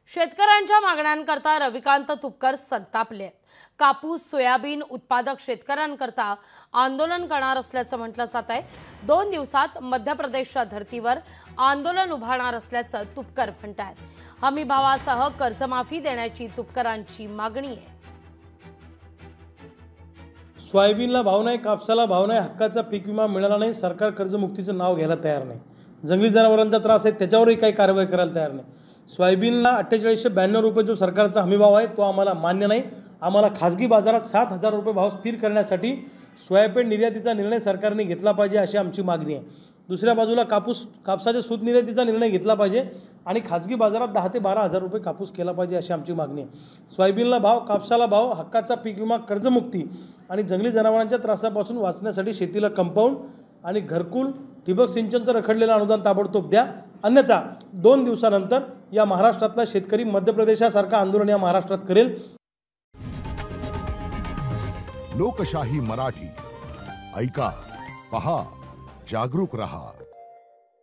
शेतकऱ्यांच्या मागण्यांकरता रविकांत तुपकर संतापले आहेत। कापूस सोयाबीन उत्पादक शेतकऱ्यांकरता आंदोलन करणार असल्याचं म्हटलं जात आहे। 2 दिवसात मध्य प्रदेशच्या धर्तीवर आंदोलन उभारणार असल्याचं तुपकर म्हणतात। हमी भावासह कर्जमाफी देण्याची तुपकरांची मागणी आहे। सोयाबीनला भाव नाही, कापसाला भाव नाही, हक्काचा पीक विमा मिळाला नाही, सरकार कर्जमुक्तीचं नाव घ्यायला तयार नाही। जंगली जनावरांचा त्रास आहे त्याच्यावरही काही कारवाई करायला तयार नाही। सोयाबीनला 4892 रुपये जो सरकारचा हमीभाव आहे तो आम्हाला मान्य नाही। आम्हाला खाजगी बाजारात 7000 रुपये भाव स्थिर करण्यासाठी सोयाबीन निर्यातीचा निर्णय सरकारने घेतला पाहिजे अशी आमची मागणी आहे। दुसऱ्या बाजूला कापसाच्या सूत निर्यातीचा निर्णय घेतला पाहिजे आणि खाजगी बाजारात 10 ते 12000 रुपये कापूस केला पाहिजे अशी आमची मागणी आहे। सोयाबीनला भाव, कापसाला भाव, हक्काचा पीक विमा, कर्जमुक्ती आणि जंगली जनावरांच्या त्रासापासून वाचण्यासाठी शेतीला कंपाऊंड आणि घरकुल, ठिबक सिंचनचं रखडलेलं अनुदान ताबडतोब द्या, अन्यथा 2 दिवसानंतर या महाराष्ट्रातला शेतकरी मध्य प्रदेशासारखं आंदोलन या महाराष्ट्रात करेल। लोकशाही मराठी ऐका, पहा, जागरूक रहा।